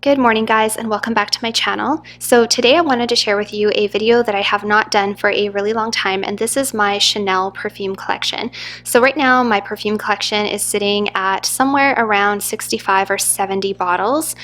Good morning guys, and welcome back to my channel. So today I wanted to share with you a video that I have not done for a really long time, and this is my Chanel perfume collection. So right now my perfume collection is sitting at somewhere around 65 or 70 bottles,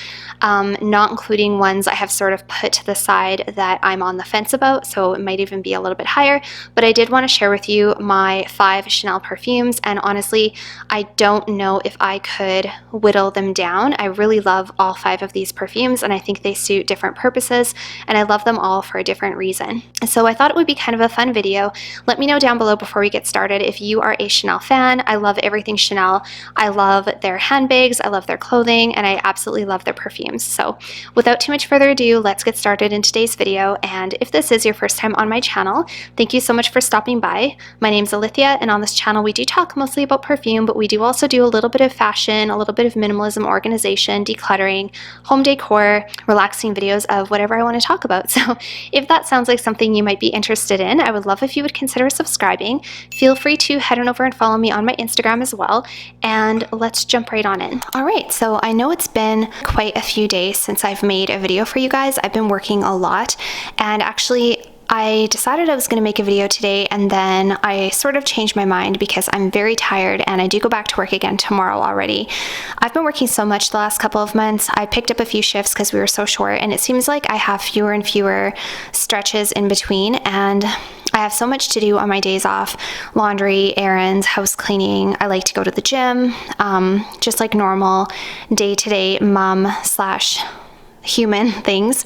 not including ones I have sort of put to the side that I'm on the fence about, so it might even be a little bit higher. But I did want to share with you my 5 Chanel perfumes, and honestly I don't know if I could whittle them down. I really love all 5 of these perfumes, and I think they suit different purposes, and I love them all for a different reason. So I thought it would be kind of a fun video. Let me know down below before we get started if you are a Chanel fan. I love everything Chanel. I love their handbags, I love their clothing, and I absolutely love their perfumes. So without too much further ado, let's get started in today's video. And if this is your first time on my channel, thank you so much for stopping by. My name's Alithia, and on this channel we do talk mostly about perfume, but we do also do a little bit of fashion, a little bit of minimalism, organization, decluttering, home decor, relaxing videos of whatever I want to talk about. So if that sounds like something you might be interested in, I would love if you would consider subscribing. Feel free to head on over and follow me on my Instagram as well, and let's jump right on in. Alright, so I know it's been quite a few days since I've made a video for you guys. I've been working a lot, and actually I decided I was going to make a video today, and then I sort of changed my mind because I'm very tired and I do go back to work again tomorrow already. I've been working so much the last couple of months. I picked up a few shifts because we were so short, and it seems like I have fewer and fewer stretches in between, and I have so much to do on my days off: laundry, errands, house cleaning. I like to go to the gym, just like normal day-to-day mom slash human things.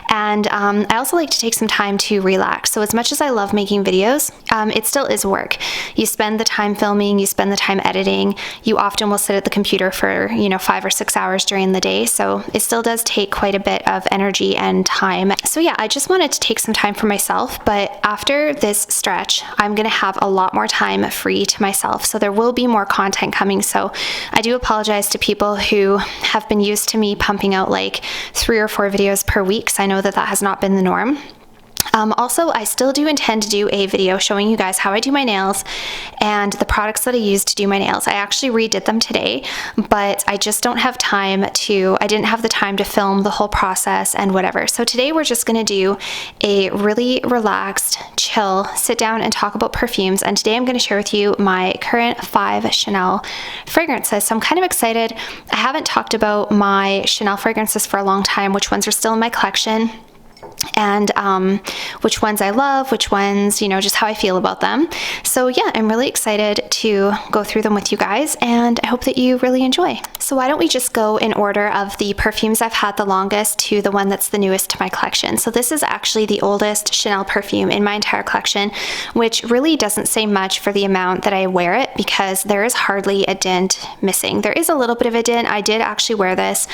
And I also like to take some time to relax. So as much as I love making videos, it still is work. You spend the time filming, you spend the time editing, you often will sit at the computer for 5 or 6 hours during the day, so it still does take quite a bit of energy and time. So yeah, I just wanted to take some time for myself, but after this stretch I'm gonna have a lot more time free to myself, so there will be more content coming. So I do apologize to people who have been used to me pumping out like 3 or 4 videos per week, because I know that has not been the norm. Also, I still do intend to do a video showing you guys how I do my nails and the products that I use to do my nails. I actually redid them today, but I just don't have time to, I didn't have the time to film the whole process and whatever. So today we're just gonna do a really relaxed, chill, sit down and talk about perfumes. And today I'm gonna share with you my current 5 Chanel fragrances. So I'm kind of excited. I haven't talked about my Chanel fragrances for a long time, which ones are still in my collection, and which ones I love, which ones, just how I feel about them. So yeah, I'm really excited to go through them with you guys, and I hope that you really enjoy. So why don't we just go in order of the perfumes I've had the longest to the one that's the newest to my collection. So this is actually the oldest Chanel perfume in my entire collection, which really doesn't say much for the amount that I wear it, because there is hardly a dent missing. There is a little bit of a dent. I did actually wear this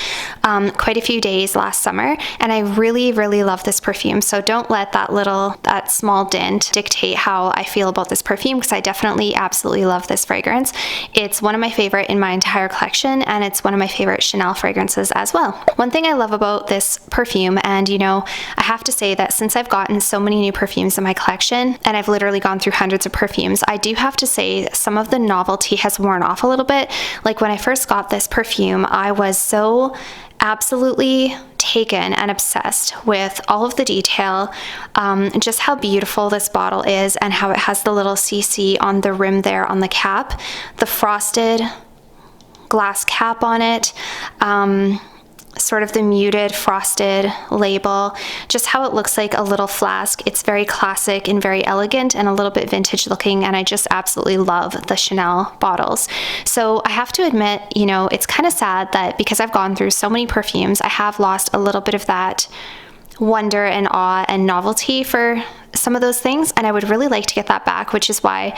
quite a few days last summer, and I really love this perfume. So don't let that small dent dictate how I feel about this perfume, because I definitely absolutely love this fragrance. It's one of my favorite in my entire collection, and it's one of my favorite Chanel fragrances as well. One thing I love about this perfume, and I have to say that since I've gotten so many new perfumes in my collection, and I've literally gone through hundreds of perfumes, I do have to say some of the novelty has worn off a little bit. Like when I first got this perfume, I was so absolutely taken and obsessed with all of the detail, just how beautiful this bottle is, and how it has the little CC on the rim there on the cap, the frosted glass cap on it, sort of the muted frosted label, just how it looks like a little flask. It's very classic and very elegant and a little bit vintage looking, and I just absolutely love the Chanel bottles. So I have to admit, it's kind of sad that because I've gone through so many perfumes, I have lost a little bit of that wonder and awe and novelty for some of those things, and I would really like to get that back, which is why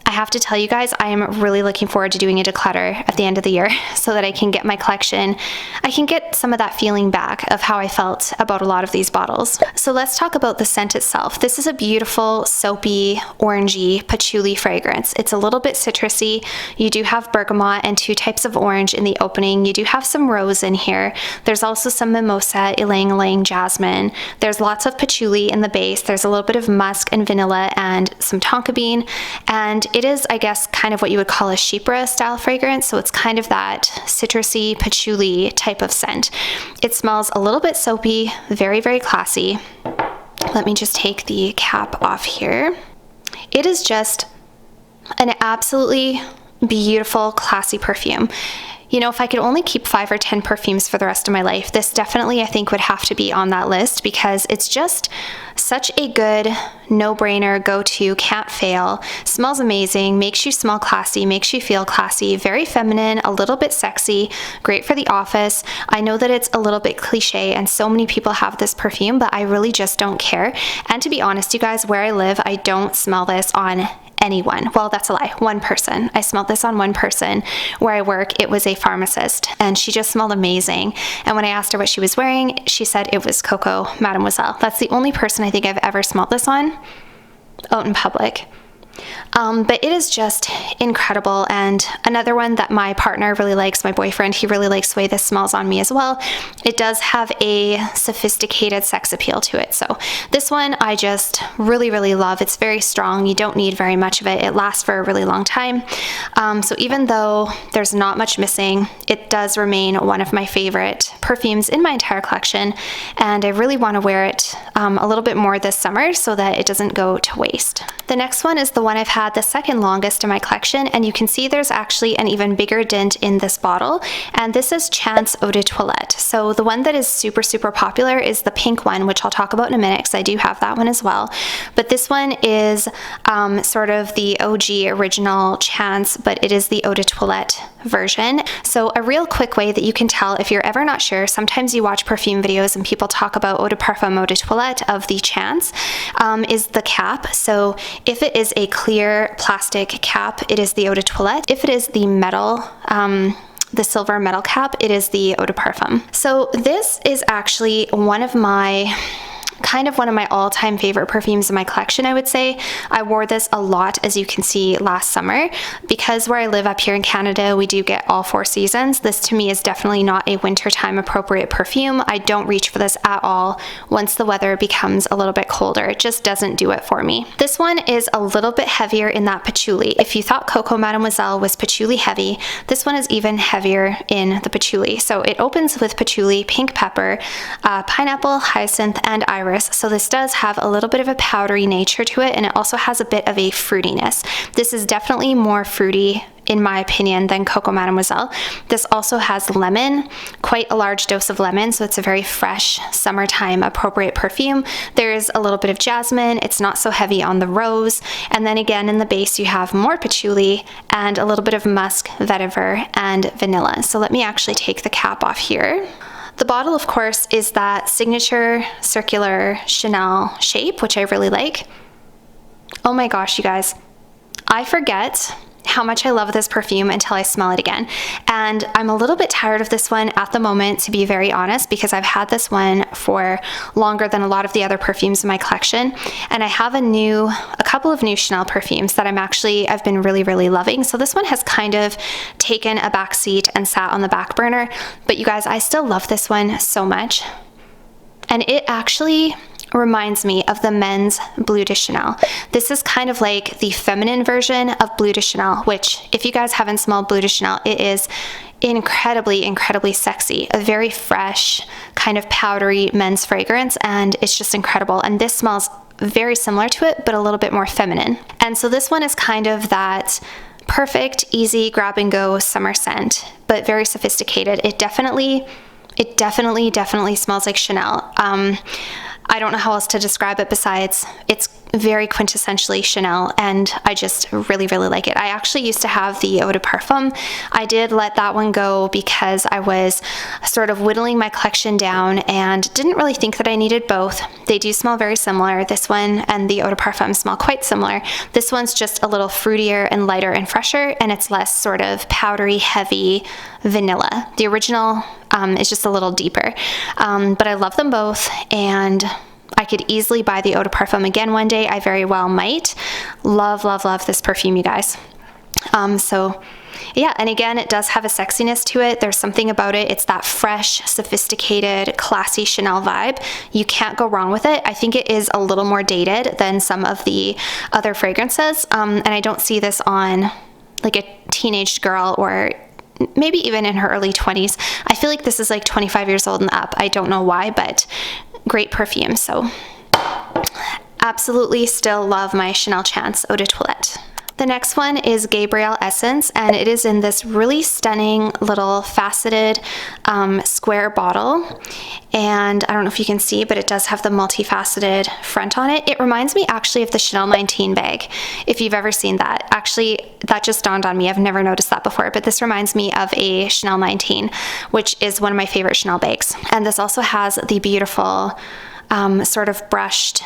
I have to tell you guys, I am really looking forward to doing a declutter at the end of the year so that I can get my collection, I can get some of that feeling back of how I felt about a lot of these bottles. So let's talk about the scent itself. This is a beautiful, soapy, orangey, patchouli fragrance. It's a little bit citrusy. You do have bergamot and 2 types of orange in the opening. You do have some rose in here. There's also some mimosa, ylang ylang, jasmine. There's lots of patchouli in the base. There's a little bit of musk and vanilla and some tonka bean, and it is, I guess, kind of what you would call a chypre style fragrance. So it's kind of that citrusy, patchouli type of scent. It smells a little bit soapy, very, very classy. Let me just take the cap off here. It is just an absolutely beautiful, classy perfume. You know, if I could only keep 5 or 10 perfumes for the rest of my life, this definitely, I think, would have to be on that list because it's just such a good no-brainer, go-to, can't fail. Smells amazing, makes you smell classy, makes you feel classy, very feminine, a little bit sexy, great for the office. I know that it's a little bit cliche and so many people have this perfume, but I really just don't care. And to be honest, you guys, where I live, I don't smell this on anyone. Well, that's a lie. One person. I smelled this on one person where I work. It was a pharmacist and she just smelled amazing. And when I asked her what she was wearing, she said it was Coco Mademoiselle. That's the only person I think I've ever smelled this on out in public. But it is just incredible. And another one that my partner really likes, my boyfriend, he really likes the way this smells on me as well. It does have a sophisticated sex appeal to it. So this one I just really, really love. It's very strong. You don't need very much of it. It lasts for a really long time. So even though there's not much missing, it does remain one of my favorite perfumes in my entire collection. And I really want to wear it a little bit more this summer so that it doesn't go to waste. The next one is the one I've had the second longest in my collection, and you can see there's actually an even bigger dent in this bottle, and this is Chance Eau de Toilette. So the one that is super, super popular is the pink one, which I'll talk about in a minute because I do have that one as well. But this one is sort of the OG original Chance, but it is the Eau de Toilette version. So a real quick way that you can tell if you're ever not sure, sometimes you watch perfume videos and people talk about Eau de Parfum Eau de Toilette of the Chance, is the cap. So if it is a clear plastic cap, it is the Eau de Toilette. If it is the metal, the silver metal cap, it is the Eau de Parfum. So this is actually one of my all-time favorite perfumes in my collection, I would say. I wore this a lot, as you can see, last summer. Because where I live up here in Canada, we do get all 4 seasons. This to me is definitely not a wintertime appropriate perfume. I don't reach for this at all once the weather becomes a little bit colder. It just doesn't do it for me. This one is a little bit heavier in that patchouli. If you thought Coco Mademoiselle was patchouli heavy, this one is even heavier in the patchouli. So it opens with patchouli, pink pepper, pineapple, hyacinth, and iris. So this does have a little bit of a powdery nature to it, and it also has a bit of a fruitiness. This is definitely more fruity, in my opinion, than Coco Mademoiselle. This also has lemon, quite a large dose of lemon, so it's a very fresh, summertime appropriate perfume. There's a little bit of jasmine. It's not so heavy on the rose. And then again, in the base, you have more patchouli and a little bit of musk, vetiver, and vanilla. So let me actually take the cap off here. The bottle, of course, is that signature circular Chanel shape, which I really like. Oh my gosh, you guys. I forget how much I love this perfume until I smell it again. And I'm a little bit tired of this one at the moment, to be very honest, because I've had this one for longer than a lot of the other perfumes in my collection. And I have a couple of new Chanel perfumes that I've been really, really loving. So this one has kind of taken a back seat and sat on the back burner. But you guys, I still love this one so much. And it actually reminds me of the men's Bleu de Chanel. This is kind of like the feminine version of Bleu de Chanel, which, if you guys haven't smelled Bleu de Chanel, it is incredibly, incredibly sexy. A very fresh, kind of powdery men's fragrance, and it's just incredible. And this smells very similar to it, but a little bit more feminine. And so this one is kind of that perfect, easy, grab-and-go summer scent, but very sophisticated. It definitely smells like Chanel. I don't know how else to describe it besides it's very quintessentially Chanel, and I just really, really like it. I actually used to have the Eau de Parfum. I did let that one go because I was sort of whittling my collection down and didn't really think that I needed both. They do smell very similar. This one and the Eau de Parfum smell quite similar. This one's just a little fruitier and lighter and fresher, and it's less sort of powdery, heavy vanilla. The original is just a little deeper, but I love them both, and I could easily buy the Eau de Parfum again one day. I very well might. Love, love, love this perfume, you guys. So Yeah, and again, it does have a sexiness to it. There's something about it. It's that fresh, sophisticated, classy Chanel vibe. You can't go wrong with it. I think it is a little more dated than some of the other fragrances, and I don't see this on like a teenage girl or maybe even in her early 20s. I feel like this is like 25 years old and up. I don't know why, but great perfume. So absolutely still love my Chanel Chance Eau de Toilette. The next one is Gabrielle Essence, and it is in this really stunning little faceted square bottle. And I don't know if you can see, but it does have the multifaceted front on it. It reminds me actually of the Chanel 19 bag, if you've ever seen that. Actually, that just dawned on me. I've never noticed that before, but this reminds me of a Chanel 19, which is one of my favorite Chanel bags. And this also has the beautiful sort of brushed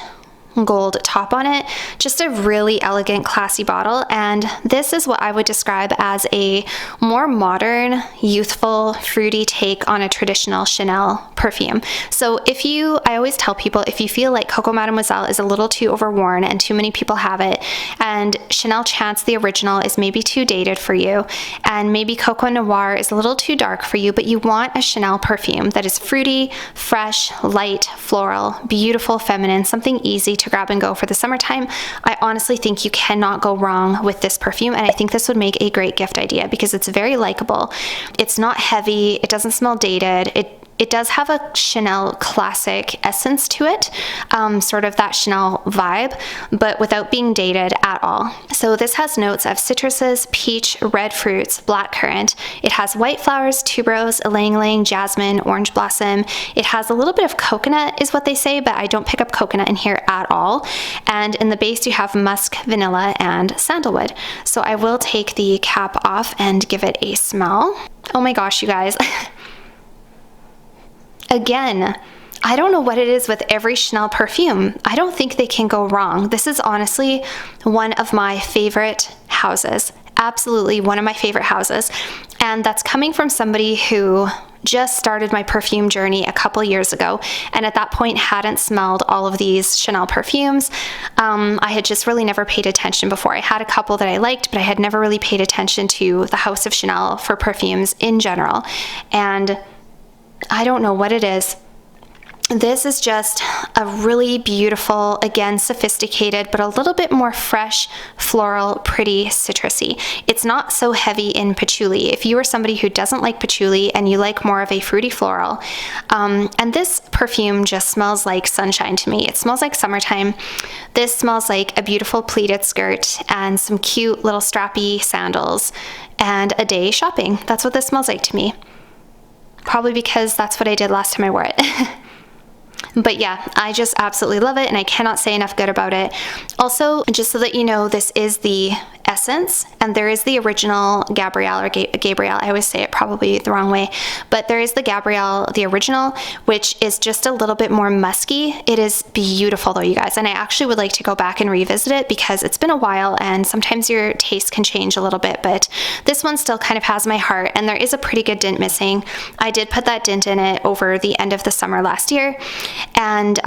gold top on it. Just a really elegant, classy bottle, and this is what I would describe as a more modern, youthful, fruity take on a traditional Chanel perfume. So I always tell people, if you feel like Coco Mademoiselle is a little too overworn and too many people have it, and Chanel Chance, the original, is maybe too dated for you, and maybe Coco Noir is a little too dark for you, but you want a Chanel perfume that is fruity, fresh, light, floral, beautiful, feminine, something easy to grab and go for the summertime, I honestly think you cannot go wrong with this perfume, and I think this would make a great gift idea because it's very likable. It's not heavy, it doesn't smell dated, it does have a Chanel classic essence to it, sort of that Chanel vibe, but without being dated at all. So this has notes of citruses, peach, red fruits, blackcurrant. It has white flowers, tuberose, ylang-ylang, jasmine, orange blossom. It has a little bit of coconut is what they say, but I don't pick up coconut in here at all. And in the base you have musk, vanilla, and sandalwood. So I will take the cap off and give it a smell. Oh my gosh, you guys. Again, I don't know what it is with every Chanel perfume. I don't think they can go wrong. This is honestly one of my favorite houses. Absolutely one of my favorite houses. And that's coming from somebody who just started my perfume journey a couple years ago, and at that point hadn't smelled all of these Chanel perfumes. I had just really never paid attention before. I had a couple that I liked, but I had never really paid attention to the house of Chanel for perfumes in general. And I don't know what it is. This is just a really beautiful, again, sophisticated, but a little bit more fresh, floral, pretty, citrusy. It's not so heavy in patchouli. If you are somebody who doesn't like patchouli and you like more of a fruity floral, and this perfume just smells like sunshine to me. It smells like summertime. This smells like a beautiful pleated skirt and some cute little strappy sandals and a day shopping. That's what this smells like to me. Probably because that's what I did last time I wore it. But yeah, I just absolutely love it, and I cannot say enough good about it. Also, just so that you know, this is the Essence, and there is the original Gabrielle, or Gabrielle, I always say it probably the wrong way, but there is the Gabrielle, the original, which is just a little bit more musky. It is beautiful though, you guys, and I actually would like to go back and revisit it because it's been a while, and sometimes your taste can change a little bit, but this one still kind of has my heart, and there is a pretty good dint missing. I did put that dint in it over the end of the summer last year, and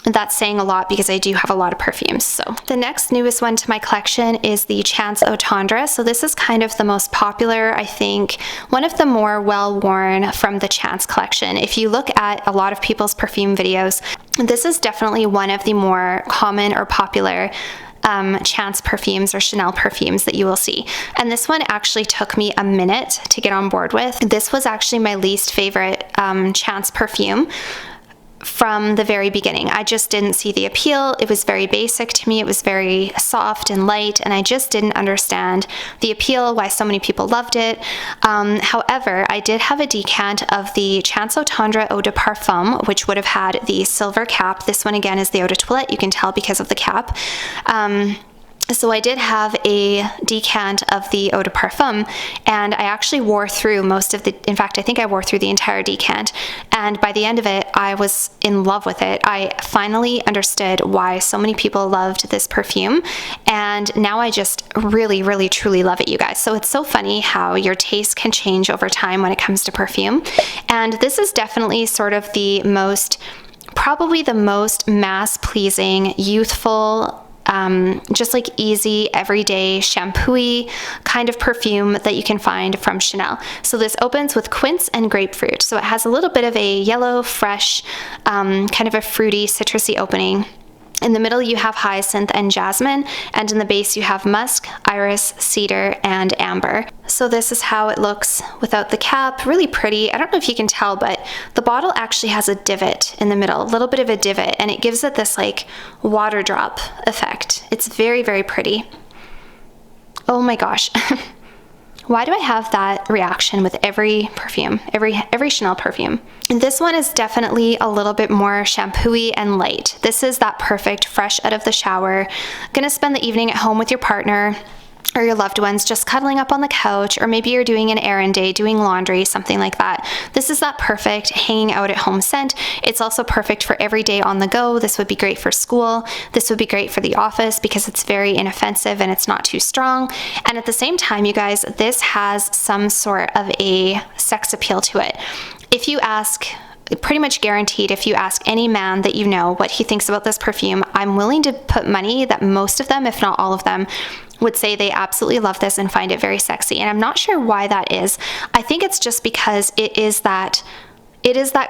that's saying a lot because I do have a lot of perfumes. So the next newest one to my collection is the Chance Eau Tendre. So this is kind of the most popular, I think, one of the more well-worn from the Chance collection. If you look at a lot of people's perfume videos, this is definitely one of the more common or popular Chance perfumes or Chanel perfumes that you will see. And this one actually took me a minute to get on board with. This was actually my least favorite Chance perfume from the very beginning. I just didn't see the appeal. It was very basic to me. It was very soft and light, and I just didn't understand the appeal, why so many people loved it. However, I did have a decant of the Chance Eau Tendre Eau de Parfum, which would have had the silver cap. This one again is the Eau de Toilette. You can tell because of the cap. So I did have a decant of the Eau de Parfum, and I actually wore through most of the, in fact, I think I wore through the entire decant, and by the end of it, I was in love with it. I finally understood why so many people loved this perfume, and now I just really, really, truly love it, you guys. So it's so funny how your taste can change over time when it comes to perfume, and this is definitely sort of the most, probably the most mass-pleasing, youthful, just like easy, everyday, shampoo-y kind of perfume that you can find from Chanel. So this opens with quince and grapefruit. So it has a little bit of a yellow, fresh, kind of a fruity, citrusy opening. In the middle, you have hyacinth and jasmine, and in the base, you have musk, iris, cedar, and amber. So this is how it looks without the cap. Really pretty. I don't know if you can tell, but the bottle actually has a divot in the middle, a little bit of a divot, and it gives it this like water drop effect. It's very, very pretty. Oh my gosh. Why do I have that reaction with every perfume, every Chanel perfume? And this one is definitely a little bit more shampoo-y and light. This is that perfect, fresh out of the shower, gonna spend the evening at home with your partner or your loved ones, just cuddling up on the couch, or maybe you're doing an errand day, doing laundry, something like that. This is that perfect hanging out at home scent. It's also perfect for every day on the go. This would be great for school. This would be great for the office because it's very inoffensive and it's not too strong. And at the same time, you guys, this has some sort of a sex appeal to it. If you ask, pretty much guaranteed, if you ask any man that you know what he thinks about this perfume, I'm willing to put money that most of them, if not all of them, would say they absolutely love this and find it very sexy. And I'm not sure why that is. I think it's just because it is that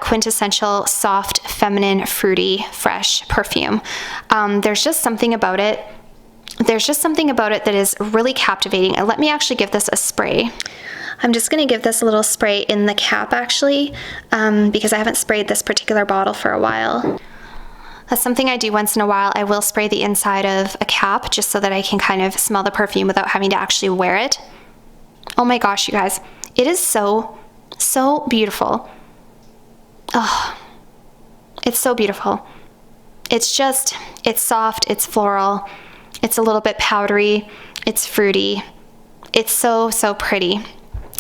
quintessential soft, feminine, fruity, fresh perfume. There's just something about it. There's just something about it that is really captivating. And let me actually give this a spray. I'm just gonna give this a little spray in the cap actually, because I haven't sprayed this particular bottle for a while. That's something I do once in a while. I will spray the inside of a cap just so that I can kind of smell the perfume without having to actually wear it. Oh my gosh, you guys. It is so, so beautiful. Oh, it's so beautiful. It's soft, it's floral, it's a little bit powdery, it's fruity. It's so, so pretty.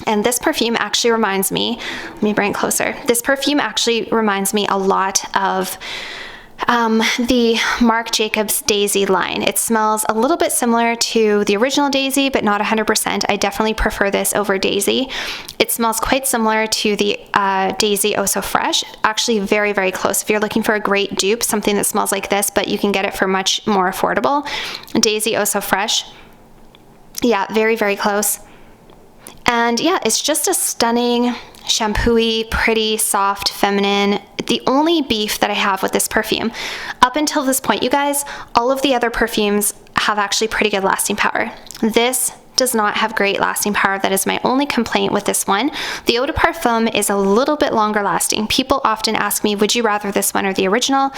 And this perfume actually reminds me, let me bring it closer. This perfume actually reminds me a lot of the Marc Jacobs Daisy line. It smells a little bit similar to the original Daisy, but not 100%. I definitely prefer this over Daisy. It smells quite similar to the Daisy Oh So Fresh. Actually very, very close. If you're looking for a great dupe, something that smells like this, but you can get it for much more affordable, Daisy Oh So Fresh. Yeah, very, very close. And yeah, it's just a stunning, shampoo-y, pretty, soft, feminine. The only beef that I have with this perfume, up until this point, you guys, all of the other perfumes have actually pretty good lasting power. This does not have great lasting power. That is my only complaint with this one. The Eau de Parfum is a little bit longer lasting. People often ask me, would you rather this one or the original?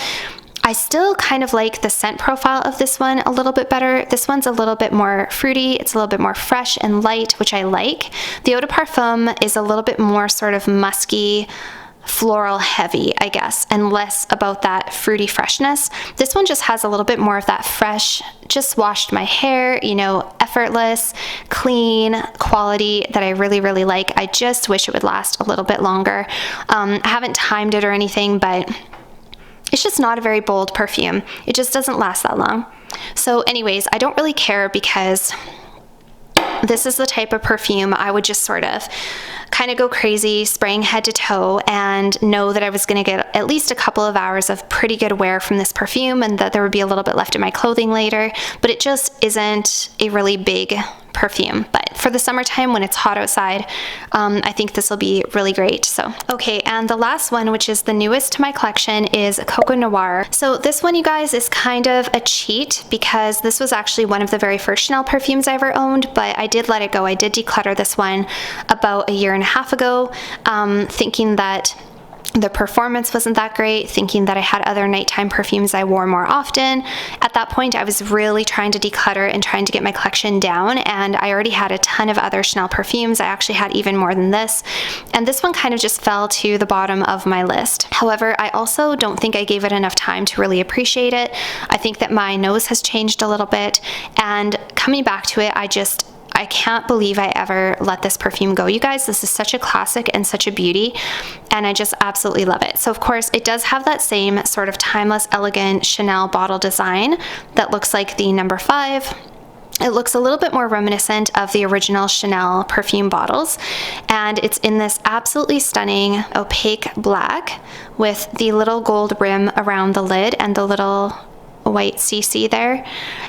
I still kind of like the scent profile of this one a little bit better. This one's a little bit more fruity. It's a little bit more fresh and light, which I like. The Eau de Parfum is a little bit more sort of musky, floral heavy, I guess, and less about that fruity freshness. This one just has a little bit more of that fresh, just washed my hair, you know, effortless, clean quality that I really, really like. I just wish it would last a little bit longer. I haven't timed it or anything, but it's just not a very bold perfume. It just doesn't last that long. So anyways, I don't really care because this is the type of perfume I would just sort of kind of go crazy, spraying head to toe, and know that I was going to get at least a couple of hours of pretty good wear from this perfume and that there would be a little bit left in my clothing later. But it just isn't a really big perfume. But for the summertime when it's hot outside, I think this will be really great. So, okay, and the last one, which is the newest to my collection, is Coco Noir. So this one, you guys, is kind of a cheat because this was actually one of the very first Chanel perfumes I ever owned, but I did let it go. I did declutter this one about a year and a half ago, thinking that the performance wasn't that great, thinking that I had other nighttime perfumes I wore more often. At that point, I was really trying to declutter and trying to get my collection down, and I already had a ton of other Chanel perfumes. I actually had even more than this, and this one kind of just fell to the bottom of my list. However, I also don't think I gave it enough time to really appreciate it. I think that my nose has changed a little bit, and coming back to it, I can't believe I ever let this perfume go, you guys. This is such a classic and such a beauty, and I just absolutely love it. So of course, it does have that same sort of timeless, elegant Chanel bottle design that looks like the number 5. It looks a little bit more reminiscent of the original Chanel perfume bottles, and it's in this absolutely stunning opaque black with the little gold rim around the lid and the little white CC there,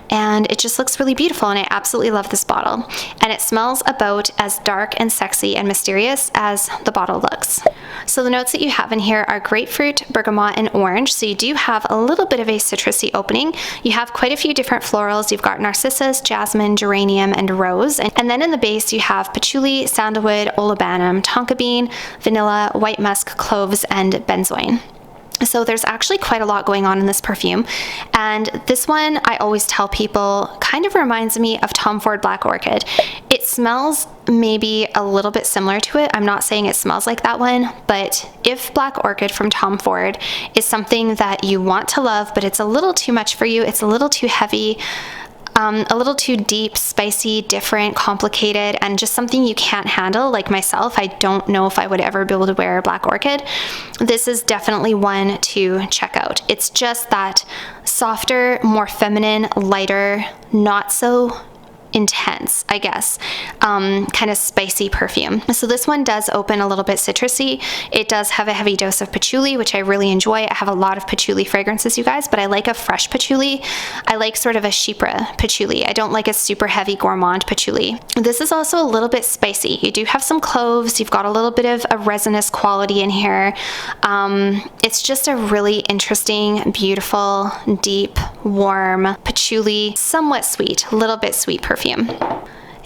and it just looks really beautiful, and I absolutely love this bottle. And it smells about as dark and sexy and mysterious as the bottle looks. So the notes that you have in here are grapefruit, bergamot, and orange, so you do have a little bit of a citrusy opening. You have quite a few different florals. You've got narcissus, jasmine, geranium, and rose. And then in the base you have patchouli, sandalwood, olibanum, tonka bean, vanilla, white musk, cloves, and benzoin. So there's actually quite a lot going on in this perfume, and this one I always tell people kind of reminds me of Tom Ford Black Orchid. It smells maybe a little bit similar to it. I'm not saying it smells like that one, but if Black Orchid from Tom Ford is something that you want to love, but it's a little too much for you, it's a little too heavy, a little too deep, spicy, different, complicated, and just something you can't handle, like myself, I don't know if I would ever be able to wear Black Orchid. This is definitely one to check out. It's just that softer, more feminine, lighter, not so intense, I guess, kind of spicy perfume. So this one does open a little bit citrusy. It does have a heavy dose of patchouli, which I really enjoy. I have a lot of patchouli fragrances, you guys, but I like a fresh patchouli. I like sort of a chypre patchouli. I don't like a super heavy gourmand patchouli. This is also a little bit spicy. You do have some cloves. You've got a little bit of a resinous quality in here. It's just a really interesting, beautiful, deep, warm patchouli, somewhat sweet, a little bit sweet perfume.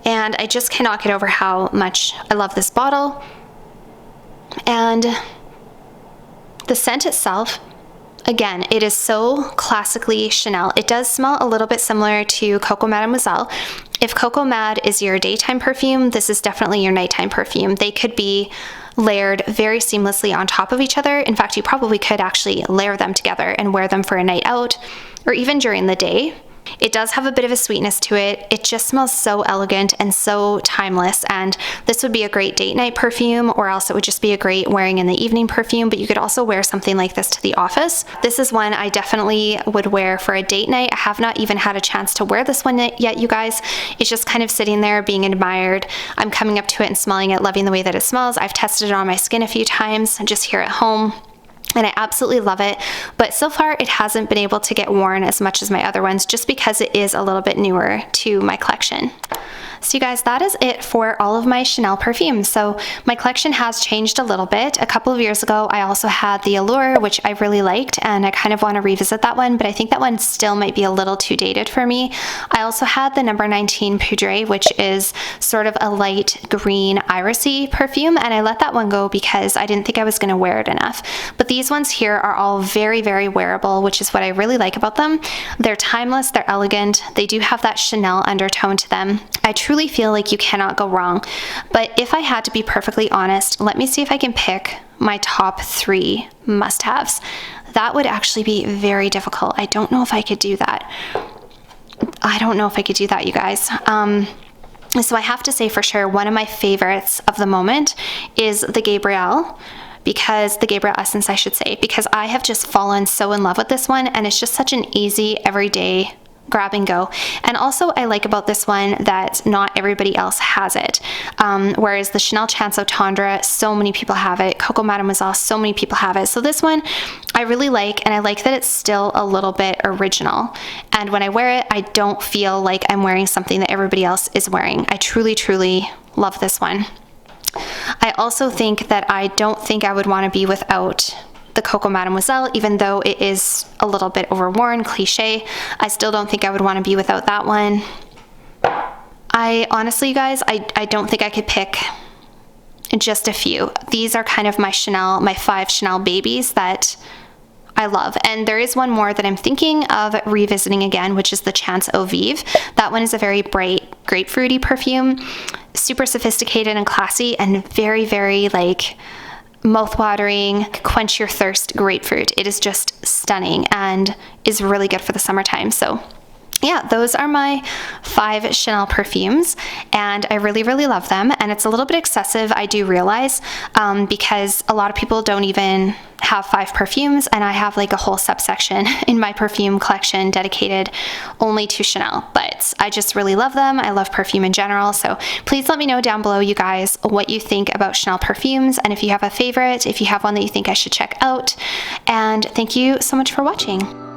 And I just cannot get over how much I love this bottle. And the scent itself, again, it is so classically Chanel. It does smell a little bit similar to Coco Mademoiselle. If Coco Mad is your daytime perfume, this is definitely your nighttime perfume. They could be layered very seamlessly on top of each other. In fact, you probably could actually layer them together and wear them for a night out or even during the day. It does have a bit of a sweetness to it. It just smells so elegant and so timeless, and this would be a great date night perfume, or else it would just be a great wearing in the evening perfume, but you could also wear something like this to the office. This is one I definitely would wear for a date night. I have not even had a chance to wear this one yet, you guys. It's just kind of sitting there being admired. I'm coming up to it and smelling it, loving the way that it smells. I've tested it on my skin a few times just here at home, and I absolutely love it, but so far it hasn't been able to get worn as much as my other ones just because it is a little bit newer to my collection. So you guys, that is it for all of my Chanel perfumes. So my collection has changed a little bit. A couple of years ago, I also had the Allure, which I really liked, and I kind of want to revisit that one, but I think that one still might be a little too dated for me. I also had the number 19 Poudre, which is sort of a light green irisy perfume, and I let that one go because I didn't think I was going to wear it enough. But these ones here are all very, very wearable, which is what I really like about them. They're timeless, they're elegant, they do have that Chanel undertone to them. I truly feel like you cannot go wrong. But if I had to be perfectly honest, let me see if I can pick my top 3 must-haves. That would actually be very difficult. I don't know if I could do that. You guys. So I have to say for sure, one of my favorites of the moment is the Gabrielle Essence, I should say, because I have just fallen so in love with this one, and it's just such an easy, everyday grab and go. And also I like about this one that not everybody else has it. Whereas the Chanel Eau Tendre, so many people have it. Coco Mademoiselle, so many people have it. So this one I really like, and I like that it's still a little bit original. And when I wear it, I don't feel like I'm wearing something that everybody else is wearing. I truly, truly love this one. I also think that I don't think I would want to be without the Coco Mademoiselle, even though it is a little bit overworn, cliche. I still don't think I would want to be without that one. I honestly, you guys, I don't think I could pick just a few. These are kind of my 5 Chanel babies that I love. And there is one more that I'm thinking of revisiting again, which is the Chance Eau Vive. That one is a very bright, grapefruity perfume, super sophisticated and classy, and very, very like mouth-watering, quench your thirst grapefruit. It is just stunning and is really good for the summertime. So yeah, those are my 5 Chanel perfumes, and I really, really love them. And it's a little bit excessive, I do realize, because a lot of people don't even have 5 perfumes, and I have like a whole subsection in my perfume collection dedicated only to Chanel. But I just really love them. I love perfume in general. So please let me know down below, you guys, what you think about Chanel perfumes, and if you have a favorite, if you have one that you think I should check out. And thank you so much for watching.